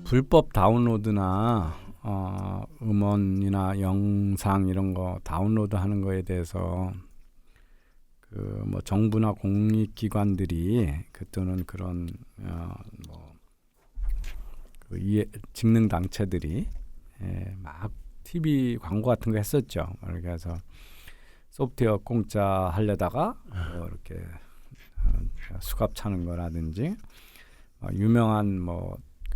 불법 다운로드나 음원이나 영상 이런 거 다운로드하는 거에 대해서 그 뭐 정부나 공익기관들이 또는 그런 그 직능 단체들이 막 TV 광고 같은 거 했었죠. 그래서 소프트웨어 공짜 하려다가 이렇게 수갑 차는 거라든지 유명한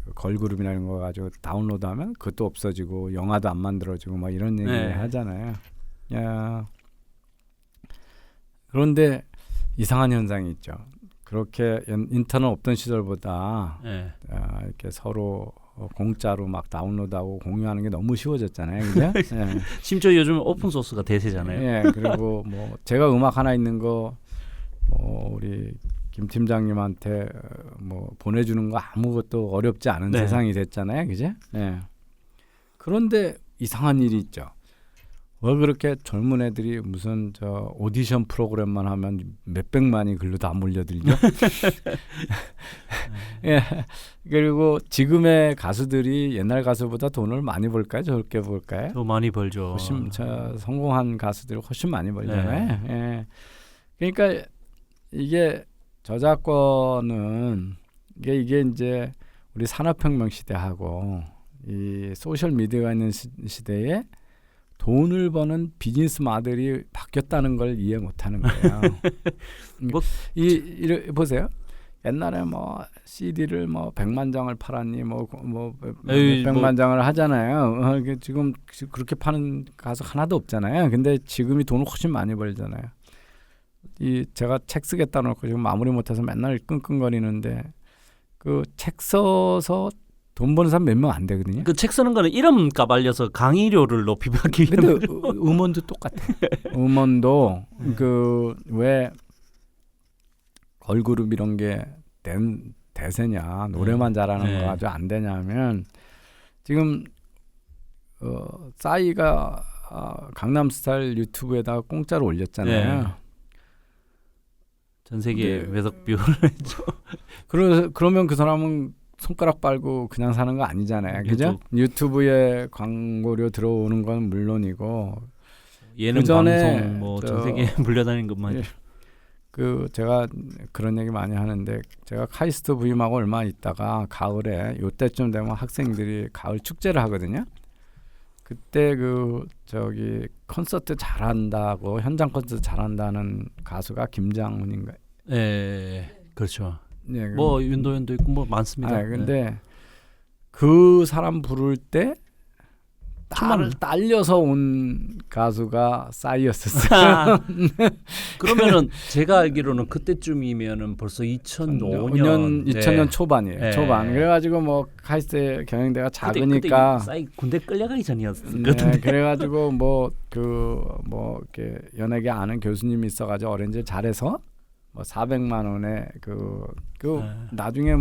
그 걸그룹이나 이런 거 가지고 다운로드하면 그것도 없어지고 영화도 안 만들어지고 막 이런 얘기 하잖아요. 야, 그런데 이상한 현상이 있죠. 그렇게 인터넷 없던 시절보다 이렇게 서로 공짜로 막 다운로드하고 공유하는 게 너무 쉬워졌잖아요. 그죠? 심지어 요즘 오픈 소스가 대세잖아요. 그리고 뭐 제가 음악 하나 있는 거 우리 김 팀장님한테 뭐 보내주는 거 아무것도 어렵지 않은 세상이 됐잖아요. 그죠? 그런데 이상한 일이 있죠. 왜 그렇게 젊은 애들이 무슨 저 오디션 프로그램만 하면 몇백만이 글로 다 몰려들죠? 그리고 지금의 가수들이 옛날 가수보다 돈을 많이 벌까요? 적게 벌까요? 더 많이 벌죠. 훨씬 성공한 가수들이 훨씬 많이 벌잖아요. 그러니까 이게 저작권은 이게 이제 우리 산업혁명 시대하고 이 소셜 미디어가 있는 시대에 돈을 버는 비즈니스 모델이 바뀌었다는 걸 이해 못하는 거예요. 보세요. 옛날에 뭐 CD를 뭐 100만 장을 팔았니 몇백만 장을 하잖아요. 지금 그렇게 파는 가수 하나도 없잖아요. 근데 지금이 돈을 훨씬 많이 벌잖아요. 제가 책 쓰겠다 놓고 지금 마무리 못해서 맨날 끙끙거리는데 그 책 써서 돈 버는 사람 몇 명 안 되거든요. 그 책 쓰는 거는 이름 까발려서 강의료를 높이 받기 위해. 근데 음원도 똑같아. 음원도 그 왜 걸그룹 이런 게 대세냐 노래만 잘하는 거 아주 안 되냐면 지금 싸이가 강남스타일 유튜브에다가 공짜로 올렸잖아요. 전 세계 외석 비율을 했죠. 그러면 그 사람은 손가락 빨고 그냥 사는 거 아니잖아요. 그죠? 유튜브에 광고료 들어오는 건 물론이고 예능 방송 뭐 전 세계에 물려다니는 것만. 제가 그런 얘기 많이 하는데 제가 카이스트 부임하고 얼마 있다가 가을에 요때쯤 되면 학생들이 가을 축제를 하거든요. 그때 콘서트 잘한다고 현장 콘서트 잘한다는 가수가 김장훈인가요? 그렇죠. 뭐 윤도현도 있고 뭐 많습니다. 근데 그 사람 부를 때 딸려서 온 가수가 싸이였었어요. 그러면은 제가 알기로는 그때쯤이면은 벌써 2005년 초반이에요. 초반. 그래가지고 뭐 카이스트 경영대가 작으니까 그때 싸이 군대 끌려가기 전이었거든요. 그래가지고 이렇게 연예계 아는 교수님이 있어가지고 어렌지 잘해서 뭐 400만 원에 나중에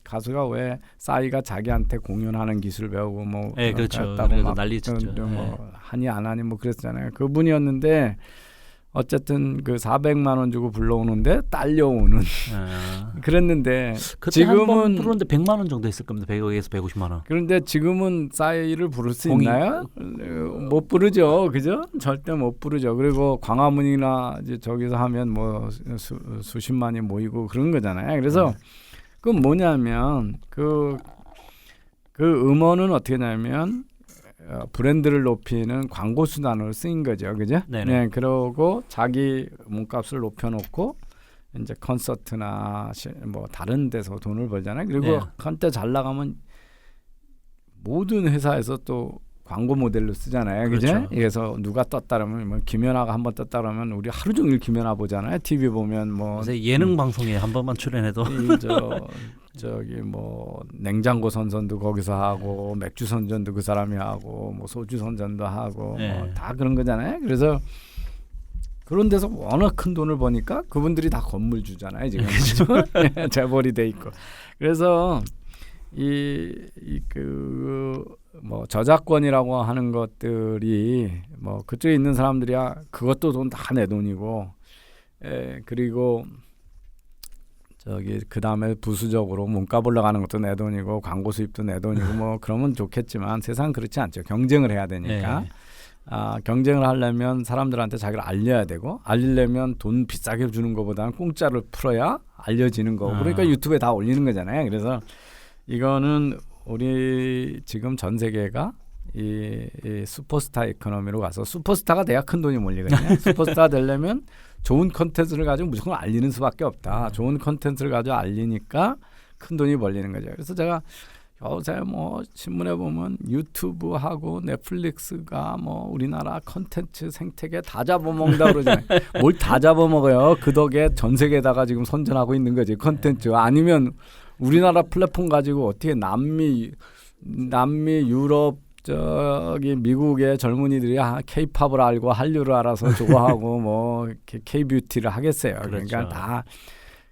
가수가 왜 싸이가 자기한테 공연하는 기술 배우고 그렇죠. 그래서 난리쳤죠. 하니 안 하니 그랬잖아요. 그분이었는데 어쨌든 그 400만 원 주고 불러오는데 딸려오는 그랬는데 지금은 부르는데 100만 원 정도 했을 겁니다. 100억에서 150만 원. 그런데 지금은 싸이를 부를 수 있나요? 못 부르죠. 그죠? 절대 못 부르죠. 그리고 광화문이나 이제 저기서 하면 수십만이 모이고 그런 거잖아요. 그래서 그건 뭐냐면 그 음원은 어떻게 하냐면 브랜드를 높이는 광고 수단으로 쓰인 거죠, 그죠? 네, 그러고 자기 몸값을 높여놓고 이제 콘서트나 뭐 다른 데서 돈을 벌잖아요. 그리고 한때 잘 나가면 모든 회사에서 또 광고 모델로 쓰잖아요, 그죠? 그렇죠. 그래서 누가 떴다 그러면 김연아가 한번 떴다 그러면 우리 하루 종일 김연아 보잖아요. TV 보면 예능 방송에 한 번만 출연해도 저기 냉장고 선전도 거기서 하고 맥주 선전도 그 사람이 하고 소주 선전도 하고 다 그런 거잖아요. 그래서 그런 데서 워낙 큰 돈을 버니까 그분들이 다 건물 주잖아요, 지금. 재벌이 돼 있고. 그래서 저작권이라고 하는 것들이 그쪽에 있는 사람들이야 그것도 돈 다 내 돈이고, 그리고 저기 그 다음에 부수적으로 문값 올라가는 것도 내 돈이고 광고 수입도 내 돈이고 뭐 그러면 좋겠지만 세상 그렇지 않죠. 경쟁을 해야 되니까. 네. 경쟁을 하려면 사람들한테 자기를 알려야 되고 알리려면 돈 비싸게 주는 것보다는 공짜로 풀어야 알려지는 거고 그러니까 유튜브에 다 올리는 거잖아요. 그래서 이거는 우리 지금 전 세계가 이 슈퍼스타 이코노미로 가서 슈퍼스타가 돼야 큰 돈이 몰리거든요. 슈퍼스타 되려면 좋은 컨텐츠를 가지고 무조건 알리는 수밖에 없다. 좋은 컨텐츠를 가지고 알리니까 큰 돈이 벌리는 거죠. 그래서 제가 요새 뭐 신문에 보면 유튜브하고 넷플릭스가 뭐 우리나라 컨텐츠 생태계 다 잡아먹는다 그러잖아요. 뭘 다 잡아먹어요. 그 덕에 전 세계에다가 지금 선전하고 있는 거지 컨텐츠. 아니면 우리나라 플랫폼 가지고 어떻게 남미 유럽 저기 미국의 젊은이들이 K-팝을 알고 한류를 알아서 좋아하고 뭐 K-뷰티를 하겠어요. 그렇죠. 그러니까 다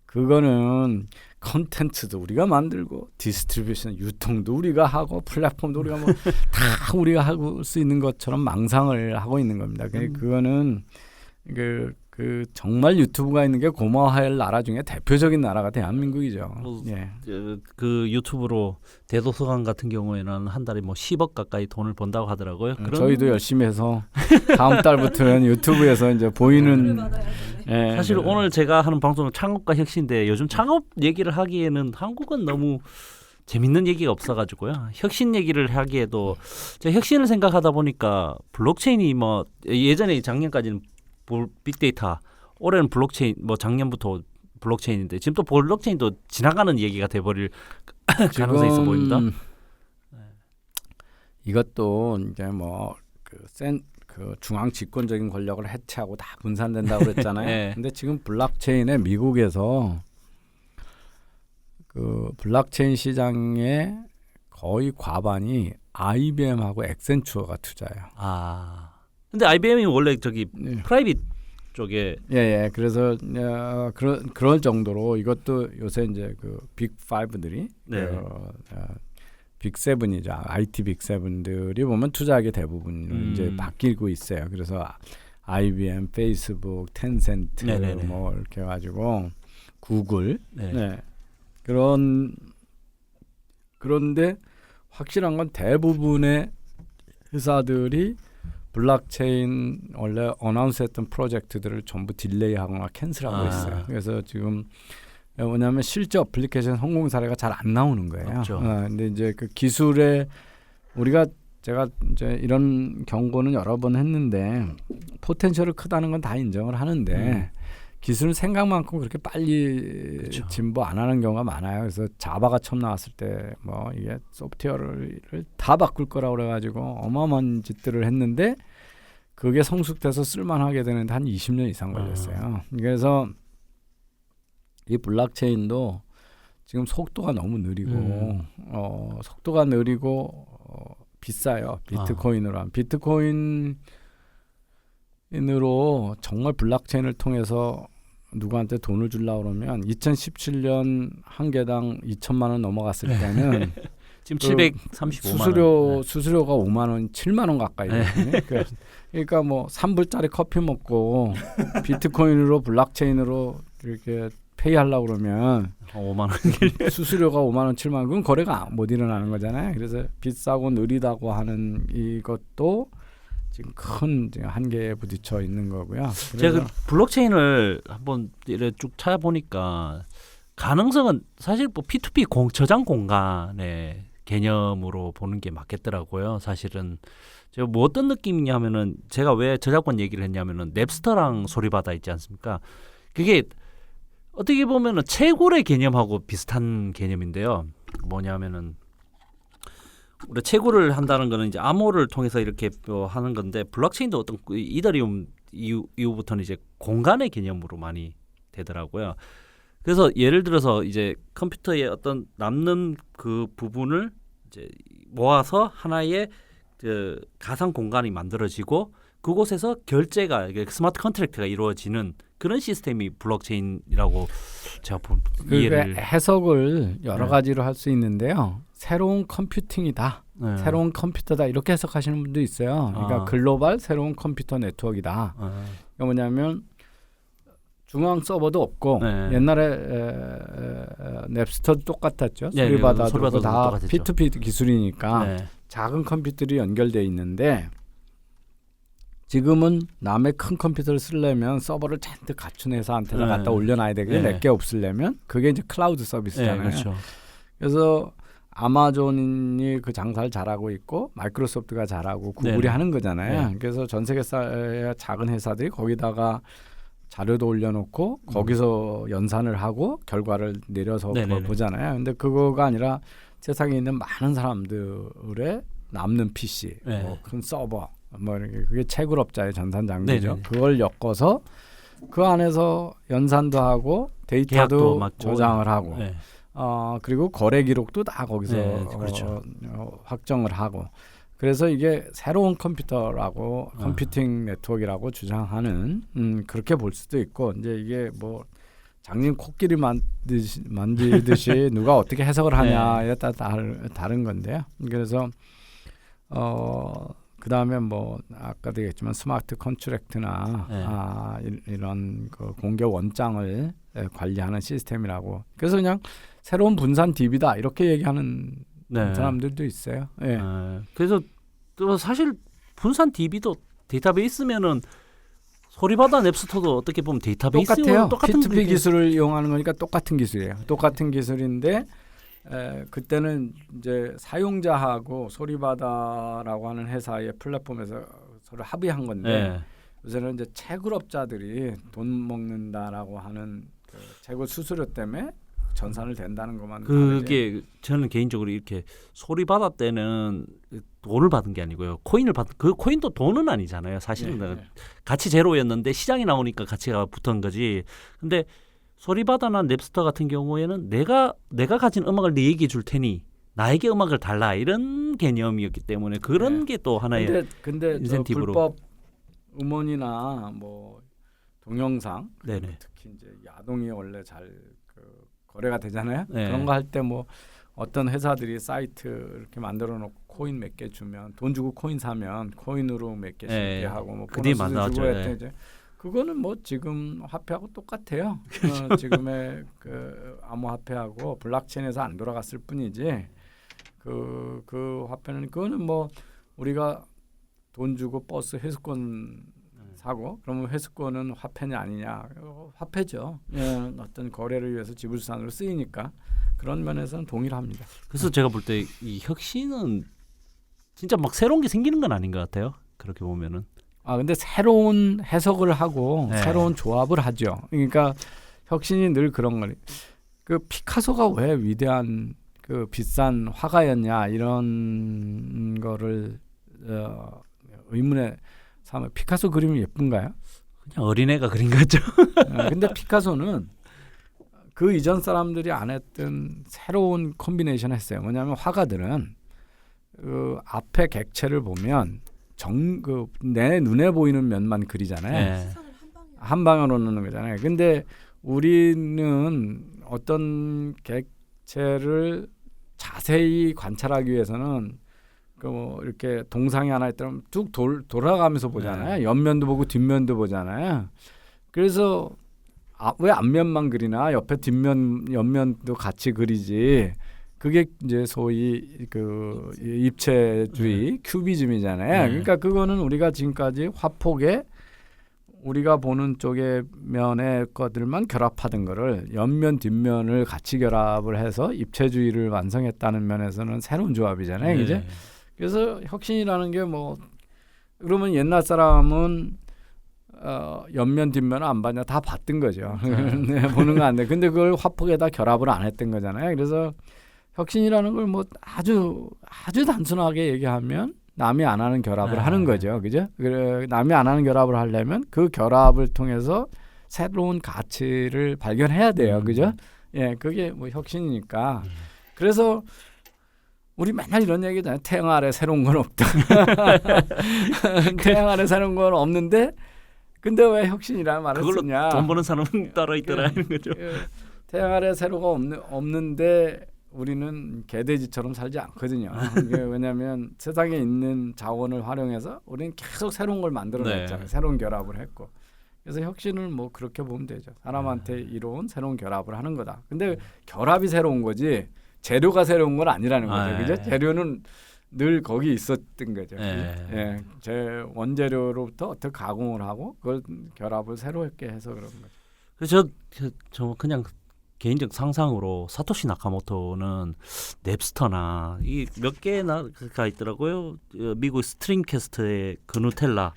그거는 컨텐츠도 우리가 만들고 디스트리뷰션 유통도 우리가 하고 플랫폼도 우리가 뭐 다 우리가 할 수 있는 것처럼 망상을 하고 있는 겁니다. 그거는 그 정말 유튜브가 있는 게 고마워할 나라 중에 대표적인 나라가 대한민국이죠. 예. 그 유튜브로 대도서관 같은 경우에는 한 달에 뭐 10억 가까이 돈을 번다고 하더라고요. 저희도 열심히 해서 다음 달부터는 유튜브에서 이제 보이는 사실 오늘 제가 하는 방송은 창업과 혁신인데 요즘 창업 얘기를 하기에는 한국은 너무 재밌는 얘기가 없어가지고요. 혁신 얘기를 하기에도 제가 혁신을 생각하다 보니까 블록체인이 뭐 예전에 작년까지는 빅데이터, 올해는 블록체인, 뭐 작년부터 블록체인인데 지금 또 블록체인도 지나가는 얘기가 돼버릴 가능성이 있어 보입니다. 이것도 이제 뭐 그 중앙 집권적인 권력을 해체하고 다 분산된다고 그랬잖아요. 네. 근데 지금 블록체인에 미국에서 그 블록체인 시장의 거의 과반이 IBM하고 엑센추어가 투자해요. 근데 IBM이 원래 저기 네. 프라이빗 쪽에 그래서 그럴 정도로 이것도 요새 이제 그 빅 5들이 네. 빅 7이죠. IT 빅 7들이 보면 투자하게 대부분 이제 바뀌고 있어요. 그래서 IBM, 페이스북, 텐센트 네네네. 뭐 이렇게 가지고 구글 네. 그런데 확실한 건 대부분의 회사들이 블록체인 원래 어나운스했던 프로젝트들을 전부 딜레이하거나 캔슬하고 있어요. 그래서 지금 뭐냐면 실제 어플리케이션 성공 사례가 잘 안 나오는 거예요. 그렇죠. 근데 이제 그 기술에 제가 이제 이런 경고는 여러 번 했는데 포텐셜이 크다는 건 다 인정을 하는데 기술은 생각만큼 그렇게 빨리 그렇죠. 진보 안 하는 경우가 많아요. 그래서 자바가 처음 나왔을 때 뭐 이게 소프트웨어를 다 바꿀 거라고 그래가지고 어마어마한 짓들을 했는데 그게 성숙돼서 쓸만하게 되는데 한 20년 이상 걸렸어요. 그래서 이 블록체인도 지금 속도가 너무 느리고 속도가 느리고 비싸요. 비트코인으로 하면 비트코인으로 정말 블록체인을 통해서 누구한테 돈을 주려고 그러면 2017년 한 개당 2천만 원 넘어갔을 때는 지금 735만 원. 수수료가 5만 원, 7만 원 가까이 되거든요. 그러니까 뭐 3불짜리 커피 먹고 비트코인으로 블록체인으로 이렇게 페이하려고 그러면 5만 원. 수수료가 5만 원, 7만 원 그건 거래가 못 일어나는 거잖아요. 그래서 비싸고 느리다고 하는 이것도 지금 큰 한계에 부딪혀 있는 거고요. 제가 그 블록체인을 한번 이렇게 쭉 찾아보니까 가능성은 사실 뭐 P2P 저장 공간의 개념으로 보는 게 맞겠더라고요. 사실은 제가 뭐 어떤 느낌이냐면은 제가 왜 저작권 얘기를 했냐면은 넵스터랑 소리바다 있지 않습니까? 그게 어떻게 보면은 채굴의 개념하고 비슷한 개념인데요. 뭐냐면은 우리 채굴을 한다는 거는 이제 암호를 통해서 이렇게 하는 건데 블록체인도 어떤 이더리움 이후부터는 이제 공간의 개념으로 많이 되더라고요. 그래서 예를 들어서 이제 컴퓨터에 어떤 남는 그 부분을 이제 모아서 하나의 그 가상 공간이 만들어지고 그곳에서 결제가 스마트 컨트랙트가 이루어지는 그런 시스템이 블록체인이라고 제가 이해를 해석을 여러 가지로 할 수 있는데요. 새로운 컴퓨팅이다. 새로운 컴퓨터다. 이렇게 해석하시는 분도 있어요. 그러니까 글로벌 새로운 컴퓨터 네트워크이다. 그러니까 뭐냐면 중앙 서버도 없고 네. 옛날에 넵스터도 똑같았죠. 네, 소리바다도 소리바다도 다 똑같았죠. P2P 기술이니까 네. 작은 컴퓨터들이 연결돼 있는데 지금은 남의 큰 컴퓨터를 쓰려면 서버를 잔뜩 갖춘 회사한테다 네. 갖다 올려놔야 되거든요. 네. 몇 개 없으려면 그게 이제 클라우드 서비스잖아요. 네, 그렇죠. 그래서 아마존이 그 장사를 잘하고 있고 마이크로소프트가 잘하고 구글이 네. 하는 거잖아요. 네. 그래서 전 세계 작은 회사들이 거기다가 자료도 올려놓고 거기서 연산을 하고 결과를 내려서 네네네. 보잖아요. 근데 그거가 아니라 세상에 있는 많은 사람들의 남는 PC, 네. 뭐 큰 서버, 뭐 이렇게 그게 채굴업자의 전산 장비죠. 네네네. 그걸 엮어서 그 안에서 연산도 하고 계약도 데이터도 맞고. 저장을 하고 네. 그리고 거래 기록도 다 거기서 네, 그렇죠. 확정을 하고 그래서 이게 새로운 컴퓨터라고 컴퓨팅 네트워크라고 주장하는 그렇게 볼 수도 있고 이제 이게 뭐 장님 코끼리 만지듯이 누가 어떻게 해석을 하냐에 따라 다른 건데요. 그래서 그다음에 뭐 아까도 얘기했지만 스마트 컨트랙트나 이런 그 공개 원장을 관리하는 시스템이라고. 그래서 그냥 새로운 분산 DB다 이렇게 얘기하는 네. 사람들도 있어요. 예. 그래서 또 사실 분산 DB도 데이터베이스면은 소리바다 넵스터도 어떻게 보면 데이터베이스와 똑같아요. P2P 그게- 기술을 이용하는 거니까 똑같은 기술이에요. 똑같은 기술인데 그때는 이제 사용자하고 소리바다라고 하는 회사의 플랫폼에서 서로 합의한 건데 네. 요새는 이제 채굴업자들이 돈 먹는다라고 하는 그 채굴 수수료 때문에 전산을 댄다는 것만 그게 저는 개인적으로 이렇게 소리바다 때는 돈을 받은 게 아니고요. 코인을 받은 그 코인도 돈은 아니잖아요. 사실은 가치 제로였는데 시장이 나오니까 가치가 붙은 거지. 근데 소리바다나 넵스터 같은 경우에는 내가 가진 음악을 얘기해 줄 테니 나에게 음악을 달라 이런 개념이었기 때문에 그런 게 또 하나의 근데 인센티브로. 불법 음원이나 뭐 동영상 네네. 특히 이제 야동이 원래 잘 거래가 되잖아요. 네. 그런 거 할 때 뭐 어떤 회사들이 사이트 이렇게 만들어 놓고 코인 몇 개 주면 돈 주고 코인 사면 코인으로 몇 개씩 네. 하고 뭐 그 뒤에 보너스도 만나죠. 주고 네. 했더니 이제 그거는 뭐 지금 화폐하고 똑같아요. 지금의 그 암호화폐하고 블록체인에서 안 돌아갔을 뿐이지 그 화폐는 그거는 뭐 우리가 돈 주고 버스 회수권 사고 그러면 회수권은 화폐냐 아니냐 화폐죠. 어떤 거래를 위해서 지불수단으로 쓰이니까 그런 면에서는 동일합니다. 그래서 제가 볼 때 이 혁신은 진짜 막 새로운 게 생기는 건 아닌 것 같아요. 그렇게 보면은. 근데 새로운 해석을 하고 네. 새로운 조합을 하죠. 그러니까 혁신이 늘 그런 거니. 그 피카소가 왜 위대한 그 비싼 화가였냐 이런 거를 의문에 삼아. 피카소 그림이 예쁜가요? 그냥 어린애가 그린 거죠. 근데 피카소는 그 이전 사람들이 안 했던 새로운 콤비네이션을 했어요. 뭐냐면 화가들은 그 앞에 객체를 보면 내 눈에 보이는 면만 그리잖아요. 네. 한 방향으로 넣는 거잖아요. 근데 우리는 어떤 객체를 자세히 관찰하기 위해서는 뭐 이렇게 동상이 하나 있다면 쭉 돌아가면서 보잖아요. 옆면도 보고 뒷면도 보잖아요. 그래서 왜 앞면만 그리나 옆에 뒷면 옆면도 같이 그리지. 그게 이제 소위 그 입체주의 큐비즘이잖아요. 그러니까 그거는 우리가 지금까지 화폭에 우리가 보는 쪽의 면의 것들만 결합하던 거를 옆면 뒷면을 같이 결합을 해서 입체주의를 완성했다는 면에서는 새로운 조합이잖아요. 그죠? 그래서 혁신이라는 게 뭐 그러면 옛날 사람은 옆면 뒷면을 안 봤냐 다 봤던 거죠. 네, 보는 거 안 돼. 근데 그걸 화폭에다 결합을 안 했던 거잖아요. 그래서 혁신이라는 걸 뭐 아주 단순하게 얘기하면 남이 안 하는 결합을 하는 거죠. 그죠? 남이 안 하는 결합을 하려면 그 결합을 통해서 새로운 가치를 발견해야 돼요. 그죠? 예, 그게 뭐 혁신이니까. 그래서 우리 맨날 이런 얘기잖아요. 태양 아래 새로운 건 없다. 태양 아래 새로운 건 없는데 근데 왜 혁신이라는 말을 그걸로 쓰냐. 돈 버는 사람은 따로 있더라 하는 거죠. 태양 아래 새로가 없는데 우리는 개돼지처럼 살지 않거든요. 왜냐하면 세상에 있는 자원을 활용해서 우리는 계속 새로운 걸 만들어냈잖아요. 새로운 결합을 했고. 그래서 혁신을 뭐 그렇게 보면 되죠. 사람한테 이로운 새로운 결합을 하는 거다. 근데 결합이 새로운 거지 재료가 새로운 건 아니라는 거죠. 그죠? 재료는 늘 거기 있었던 거죠. 예, 제 원재료로부터 어떻게 가공을 하고 그걸 결합을 새롭게 해서 그런 거죠. 그래서 저 그냥 개인적 상상으로 사토시 나카모토는 넵스터나 이 몇 개나가 있더라고요. 미국 스트림캐스트의 그 누텔라,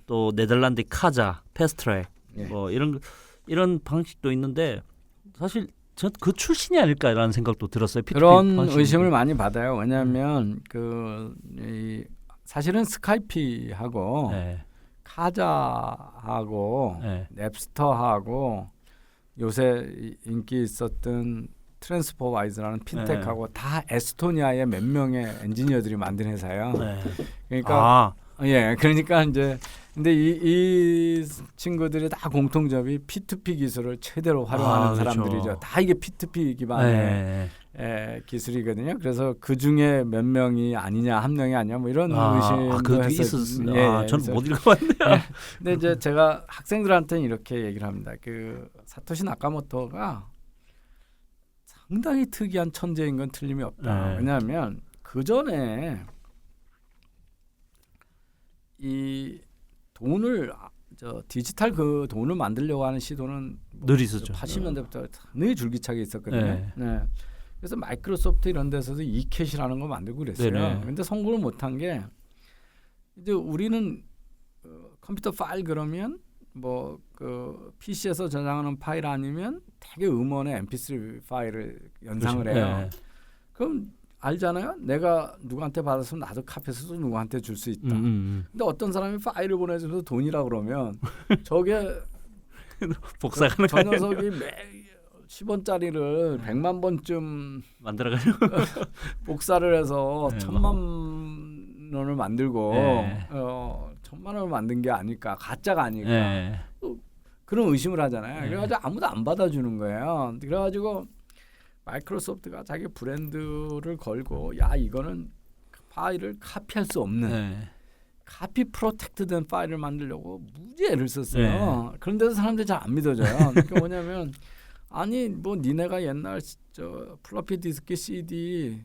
또 네덜란드 카자, 패스트트랙, 뭐 이런 방식도 있는데 사실 전 그 출신이 아닐까라는 생각도 들었어요. 그런 의심을 많이 받아요. 왜냐하면 사실은 스카이피하고 카자하고 넵스터하고 요새 인기 있었던 트랜스퍼와이즈라는 핀텍하고 다 에스토니아의 몇 명의 엔지니어들이 만든 회사예요. 그러니까 그러니까 이제 근데 이 친구들이 다 공통점이 P2P 기술을 최대로 활용하는 사람들이죠. 그렇죠. 다 이게 P2P 기반의 기술이거든요. 그래서 그 중에 몇 명이 아니냐, 한 명이 아니냐, 뭐 이런 의심도 했었어요. 저는 못 읽어봤네요. 근데 이제 제가 학생들한테는 이렇게 얘기를 합니다. 그 사토시 나카모토가 상당히 특이한 천재인 건 틀림이 없다. 왜냐하면 그 전에 이 돈을 디지털 그 돈을 만들려고 하는 시도는 늘 있었죠. 80년대부터 상당히 줄기차게 있었거든요. 그래서 마이크로소프트 이런 데서도 이캣이라는 거 만들고 그랬어요. 그런데 성공을 못한 게 이제 우리는 컴퓨터 파일 그러면 뭐 그 PC에서 저장하는 파일 아니면 되게 음원의 MP3 파일을 연상을 해요. 그럼 알잖아요. 내가 누구한테 받았으면 나도 카피해서 누구한테 줄 수 있다. 근데 어떤 사람이 파일을 보내주면서 돈이라 그러면 저게 복사가는 저 녀석이 매 10원짜리를 100만 번쯤 만들어가지고 복사를 해서 1000만 원을 만들고 1000만 원을 만든 게 아닐까, 가짜가 아닐까 그런 의심을 하잖아요. 그래가지고 아무도 안 받아주는 거예요. 그래가지고 마이크로소프트가 자기 브랜드를 걸고 야 이거는 파일을 카피할 수 없는 카피 프로텍트된 파일을 만들려고 무지 애를 썼어요. 그런데도 사람들이 잘 안 믿어져요. 그러니까 뭐냐면 아니 뭐 니네가 옛날 저 플로피 디스크 CD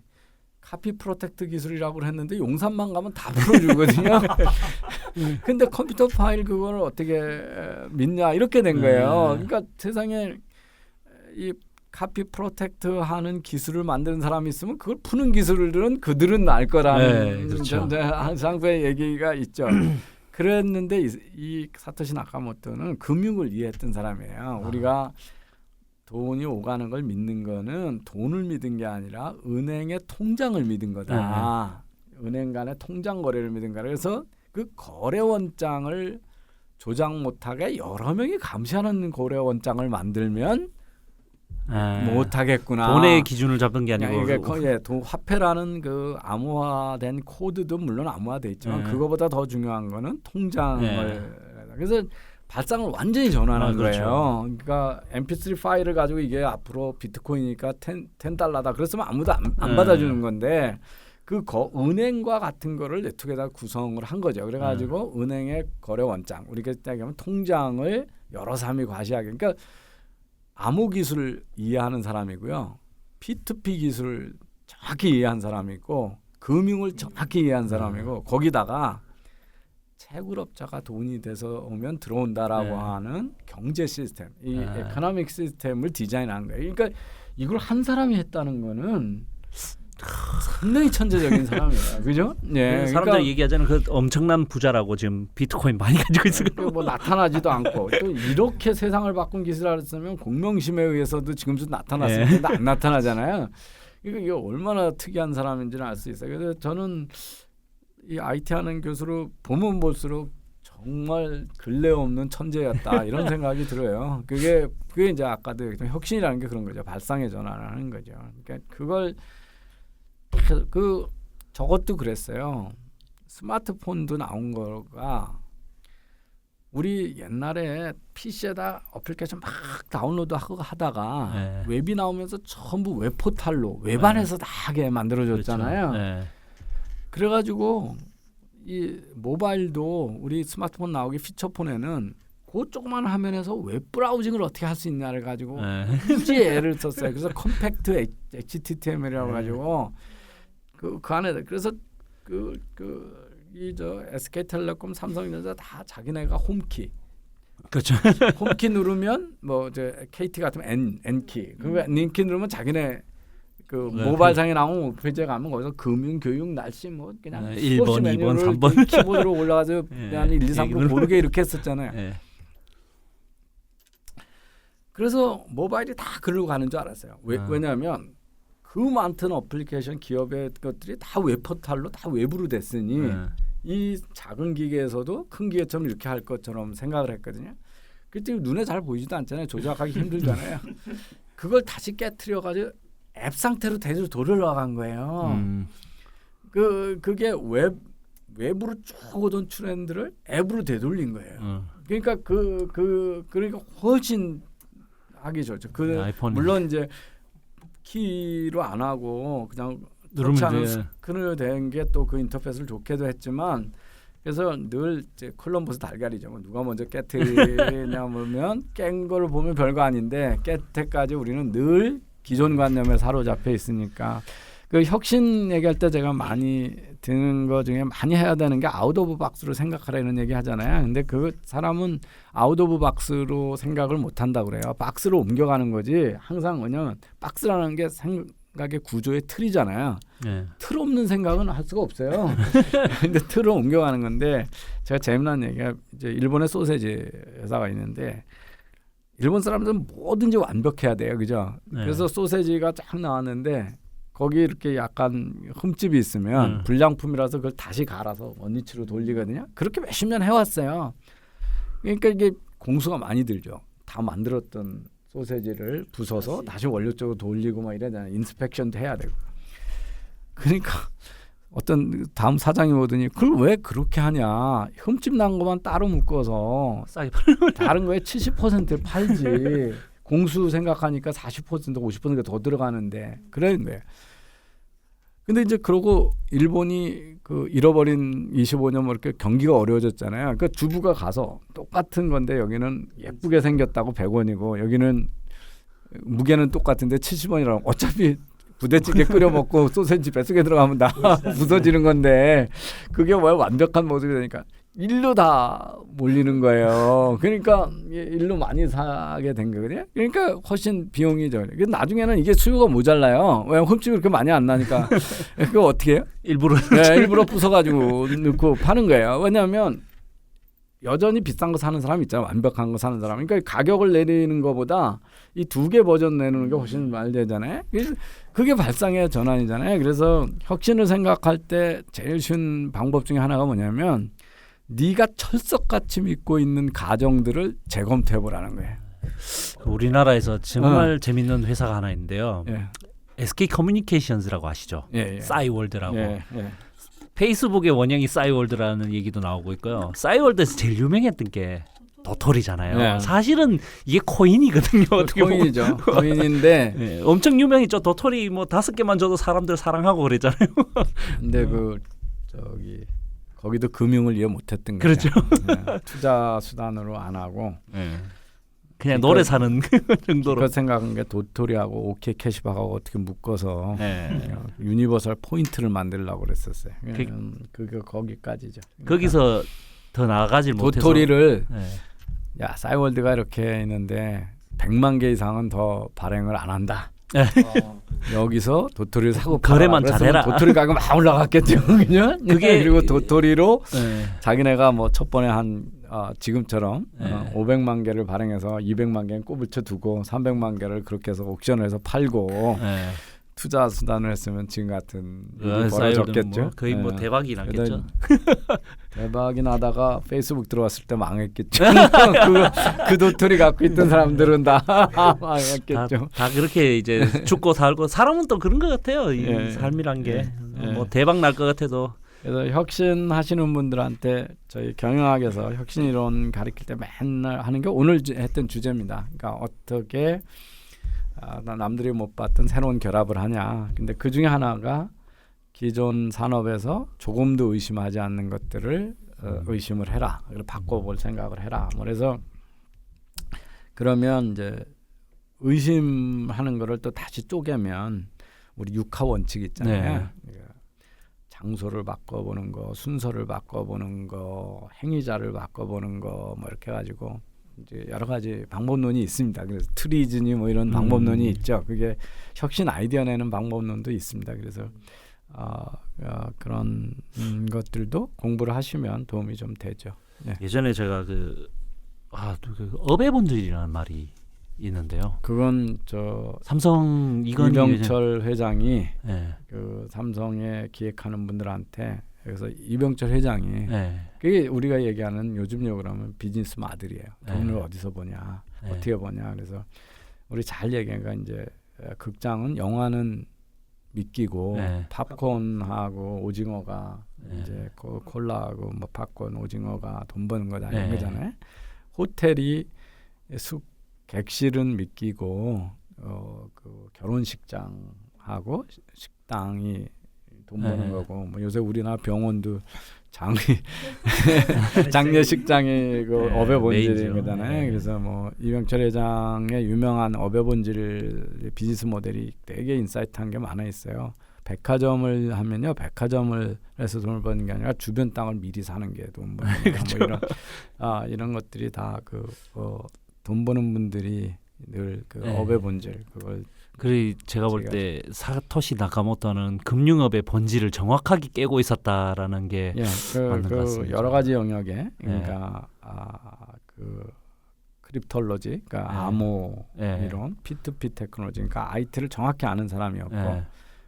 카피 프로텍트 기술이라고 했는데 용산만 가면 다 풀어주거든요. 근데 컴퓨터 파일 그거를 어떻게 믿냐 이렇게 된 거예요. 그러니까 세상에 이 카피 프로텍트 하는 기술을 만드는 사람이 있으면 그걸 푸는 기술들은 그들은 알 거라는 그렇죠. 항상 그 얘기가 있죠. 그랬는데 이 사토시 나카모토는 금융을 이해했던 사람이에요. 우리가 돈이 오가는 걸 믿는 거는 돈을 믿은 게 아니라 은행의 통장을 믿은 거다. 은행 간의 통장 거래를 믿은 거다. 그래서 그 거래 원장을 조작 못하게 여러 명이 감시하는 거래 원장을 만들면 못하겠구나. 돈의 기준을 잡은 게 아니고 이게 화폐라는 그 암호화된 코드도 물론 암호화돼 있지만 그거보다 더 중요한 거는 통장을 그래서 발상을 완전히 전환한 거예요. 그러니까 MP3 파일을 가지고 이게 앞으로 비트코인이니까 10달러다. 그랬으면 아무도 안 받아주는 건데 그 은행과 같은 거를 네트워크에다 구성을 한 거죠. 그래가지고 은행의 거래 원장, 우리가 얘기하면 통장을 여러 사람이 과시하게. 그러니까 암호 기술을 이해하는 사람이고요. P2P 기술을 정확히 이해한 사람이고 금융을 정확히 이해한 사람이고 거기다가 채굴업자가 돈이 돼서 오면 들어온다라고 하는 경제 시스템, 이 에코노믹 시스템을 디자인한 거예요. 그러니까 이걸 한 사람이 했다는 거는 상당히 천재적인 사람이에요. 그죠? 사람들이 그러니까 얘기하자는 그 엄청난 부자라고 지금 비트코인 많이 가지고 있어요. 뭐 나타나지도 않고 또 이렇게 세상을 바꾼 기술을 했으면 공명심에 의해서도 지금도 나타났을 텐데 안 나타나잖아요. 이게 얼마나 특이한 사람인지는 알 수 있어요. 그래서 저는 이 IT 하는 교수로 보면 볼수록 정말 근래 없는 천재였다 이런 생각이 들어요. 그게 이제 아까도 혁신이라는 게 그런 거죠. 발상의 전환하는 거죠. 그러니까 그걸 저것도 그랬어요. 스마트폰도 나온 거가 우리 옛날에 PC에다 어플리케이션 막 다운로드하고 하다가 웹이 나오면서 전부 웹 포탈로 웹안에서 다 하게 만들어졌잖아요. 그렇죠. 그래가지고 이 모바일도 우리 스마트폰 나오기 피처폰에는 그 조그만 화면에서 웹 브라우징을 어떻게 할 수 있냐를 가지고 네. 굳이 애를 썼어요. 그래서 컴팩트 HTML이라고 가지고 그 안에 그래서 저 SK텔레콤, 삼성전자 다 자기네가 홈키. 그렇죠. 홈키 누르면 뭐 저 KT 같으면 N키. 그리고 N키 누르면 자기네 그 네, 모바일상에 나오는 홈페이지에 가면 거기서 금융, 교육, 날씨 뭐 그냥 1번, 2번, 3번 키보드로 올라가서 그냥 1, 2, 3번 고르게 이렇게 했었잖아요. 네. 그래서 모바일이 다 그걸로 가는 줄 알았어요. 왜냐하면 그 많던 어플리케이션 기업의 것들이 다 웹포탈로 다 외부로 됐으니 이 작은 기계에서도 큰 기계처럼 이렇게 할 것처럼 생각을 했거든요. 그때 눈에 잘 보이지도 않잖아요. 조작하기 힘들잖아요. 그걸 다시 깨트려가지고 앱 상태로 대로 돌아간 거예요. 그게 웹으로 쭉 오던 트렌드를 앱으로 되돌린 거예요. 그러니까 그러니까 훨씬 하기 좋죠. 물론 이제 키로 안 하고 그냥 누르면 스크롤 된 게 또 그 인터페이스를 좋게도 했지만 그래서 늘 이제 콜럼버스 달걀이죠. 뭐 누가 먼저 깨트리냐 보면 깬 거를 보면 별거 아닌데 깰 때까지 우리는 늘 기존 관념에 사로잡혀 있으니까 그 혁신 얘기할 때 제가 많이 드는 거 중에 많이 해야 되는 게 아웃 오브 박스로 생각하라는 얘기 하잖아요. 근데 그 사람은 아웃 오브 박스로 생각을 못 한다 그래요. 박스로 옮겨가는 거지. 항상 왜냐면 박스라는 게 생각의 구조의 틀이잖아요. 네. 틀 없는 생각은 할 수가 없어요. 근데 틀을 옮겨가는 건데 제가 재미난 얘기가 이제 일본에 소세지 회사가 있는데 일본 사람들은 뭐든지 완벽해야 돼요. 그죠? 네. 그래서 소세지가 쫙 나왔는데 거기 이렇게 약간 흠집이 있으면 불량품이라서 그걸 다시 갈아서 원위치로 돌리거든요. 그렇게 몇십 년 해왔어요. 그러니까 이게 공수가 많이 들죠. 다 만들었던 소세지를 부숴서 다시 원료 쪽으로 돌리고 막 이러잖아요. 인스펙션도 해야 되고. 그러니까 어떤 다음 사장이 오더니 그걸 왜 그렇게 하냐. 흠집 난 것만 따로 묶어서 싸게 다른 거에 70%를 팔지. 공수 생각하니까 40% 50%가 더 들어가는데 그런 거예요. 근데 이제 그러고 일본이 그 잃어버린 25년 뭐 이렇게 경기가 어려워졌잖아요. 그러니까 주부가 가서 똑같은 건데 여기는 예쁘게 생겼다고 100원이고 여기는 무게는 똑같은데 70원이라고 어차피 부대찌개 끓여 먹고 소세지 뱃속에 들어가면 다 부서지는 건데 그게 왜 완벽한 모습이 되니까 일로 다 몰리는 거예요. 그러니까 일로 많이 사게 된 거거든요. 그러니까 훨씬 비용이 저. 나중에는 이게 수요가 모자라요. 왜 흠집이 그렇게 많이 안 나니까. 그거 어떻게 해요? 일부러 일부러 부숴가지고 넣고 파는 거예요. 왜냐하면 여전히 비싼 거 사는 사람 있잖아요. 완벽한 거 사는 사람. 그러니까 가격을 내리는 것보다 이 2개 버전 내는 게 훨씬 말 되잖아요. 그게 발상의 전환이잖아요. 그래서 혁신을 생각할 때 제일 쉬운 방법 중에 하나가 뭐냐면 네가 철석같이 믿고 있는 가정들을 재검토해보라는 거예요. 우리나라에서 정말 재밌는 회사가 하나 있는데요. 예. SK 커뮤니케이션즈라고 아시죠? 예. 싸이월드라고. 예. 페이스북의 원형이 싸이월드라는 얘기도 나오고 있고요. 싸이월드에서 제일 유명했던 게 도토리잖아요. 예. 사실은 이게 코인이거든요. 어떻게 보면. 코인이죠. 코인인데 예, 엄청 유명했죠. 도토리 뭐 5개만 줘도 사람들 사랑하고 그랬잖아요. 근데 거기도 금융을 이해 못했던 거죠. 그렇죠. 네, 투자 수단으로 안 하고 그냥 노래 사는 정도로. 그 생각한 게 도토리하고 OK 캐시박하고 어떻게 묶어서 네. 유니버설 포인트를 만들려고 그랬었어요. 그게 거기까지죠. 거기서 더 나아가질 못해서 도토리를 네. 야 싸이월드가 이렇게 있는데 100만 개 이상은 더 발행을 안 한다. 여기서 도토리를 사고 거래만 잘해라. 도토리 가격 막 올라갔겠죠. 그죠? 그게 그리고 도토리로 네. 자기네가 뭐 첫 번에 한 지금처럼 네. 500만 개를 발행해서 200만 개는 꼽을쳐 두고 300만 개를 그렇게 해서 옥션을 해서 팔고 네. 투자 수단을 했으면 지금 같은 일이 벌어졌겠죠. 뭐 거의 뭐 대박이 났겠죠. 대박이 나다가 페이스북 들어왔을 때 망했겠죠. 그 도토리 갖고 있던 사람들은 다 망했겠죠. 다 그렇게 이제 죽고 살고 사람은 또 그런 것 같아요. 이 예. 삶이란 게 예. 뭐 대박 날 것 같아도. 그래서 혁신하시는 분들한테 저희 경영학에서 혁신 이론 가르칠 때 맨날 하는 게 오늘 했던 주제입니다. 그러니까 어떻게 남들이 못 봤던 새로운 결합을 하냐. 근데 그 중에 하나가 기존 산업에서 조금도 의심하지 않는 것들을 의심을 해라. 그리고 바꿔볼 생각을 해라. 그래서 그러면 이제 의심하는 거를 또 다시 쪼개면 우리 육하 원칙 있잖아요. 네. 그러니까 장소를 바꿔보는 거, 순서를 바꿔보는 거, 행위자를 바꿔보는 거, 뭐 이렇게 해가지고 이제 여러 가지 방법론이 있습니다. 그래서 트리즈니 뭐 이런 방법론이 있죠. 그게 혁신 아이디어 내는 방법론도 있습니다. 그래서 그런 것들도 공부를 하시면 도움이 좀 되죠. 네. 예전에 제가 그 업의 본질이라는 말이 있는데요. 그건 저 삼성 이병철 회장이 네. 그 삼성에 기획하는 분들한테 그래서 이병철 회장이 네. 그게 우리가 얘기하는 요즘 욕으로 하면 비즈니스 마들이에요. 돈을 네. 어디서 보냐, 네. 어떻게 보냐. 그래서 우리 잘 얘기하니까 이제 극장은 영화는 믿기고 네. 팝콘하고 오징어가 네. 이제 콜라하고 뭐 팝콘 오징어가 돈 버는 거다 이런 네. 거잖아요. 호텔이 객실은 믿기고 그 결혼식장하고 식당이 돈 버는 네. 거고 뭐 요새 우리나라 병원도 장례식장이 그 네, 업의 본질인 메인이죠. 거잖아요. 네. 그래서 뭐 이병철 회장의 유명한 업의 본질 비즈니스 모델이 되게 인사이트한 게 많아 있어요. 백화점을 하면요, 백화점을 해서 돈을 버는 게 아니라 주변 땅을 미리 사는 게 돈 버는 거다. 그렇죠. 뭐 이런 것들이 다 그 돈 버는 분들이 늘 그 네. 업의 본질 그걸 그리고 제가 볼 때 사토시 나카모토는 금융업의 본질을 정확하게 깨고 있었다라는 게 맞는 것 같습니다. 여러 가지 영역에 그러니까 그 크립톨로지, 그러니까 네. 암호 네. 이론, P2P 테크놀로지, 그러니까 IT를 정확히 아는 사람이었고 네.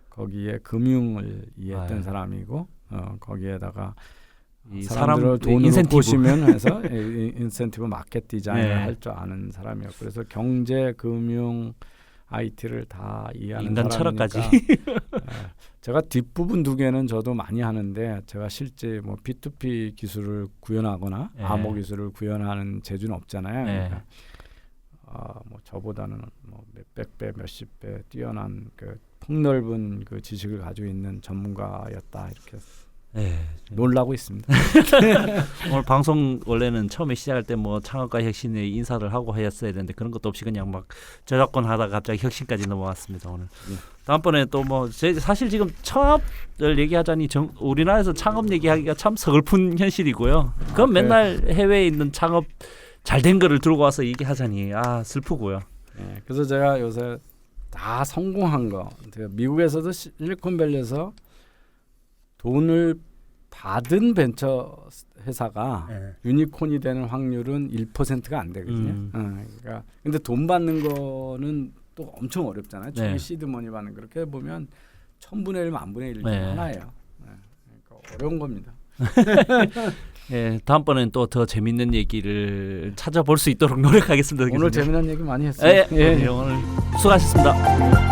거기에 금융을 이해했던 네. 사람이고 이 거기에다가 사람 사람들을 돈으로 인센티브. 꼬시면 해서 인센티브 마켓 디자인을 네. 할 줄 아는 사람이었고 그래서 경제, 금융, IT를 다 이해하는 인간 사람이니까 철학까지. 제가 뒷부분 두 개는 저도 많이 하는데 제가 실제 뭐 P2P 기술을 구현하거나 네. 암호 기술을 구현하는 재주는 없잖아요. 네. 그러니까 뭐 저보다는 뭐 몇백 배, 몇십 배 뛰어난 그 폭넓은 그 지식을 가지고 있는 전문가였다 이렇게 네. 놀라고 있습니다. 오늘 방송 원래는 처음에 시작할 때 뭐 창업가 혁신에 인사를 하고 하였어야 되는데 그런 것도 없이 그냥 막 저작권 하다가 갑자기 혁신까지 넘어왔습니다. 오늘 다음번에 또 뭐 사실 지금 창업을 얘기하자니 우리나라에서 창업 얘기하기가 참 서글픈 현실이고요. 그건 맨날 해외에 있는 창업 잘된 거를 들고 와서 얘기하자니 슬프고요. 네, 그래서 제가 요새 다 성공한 거 미국에서도 실리콘밸리에서 돈을 받은 벤처 회사가 유니콘이 되는 확률은 1%가 안 되거든요. 그러니까 근데 돈 받는 거는 또 엄청 어렵잖아요. 초기 네. 시드머니 받는 거. 그렇게 보면 1000분의 1, 1000분의 1 중에 네. 하나예요. 그러니까 어려운 겁니다. 예, 다음번에는 또 더 재밌는 얘기를 찾아볼 수 있도록 노력하겠습니다. 오늘 교수님. 재미난 얘기 많이 했어요. 오늘 수고하셨습니다.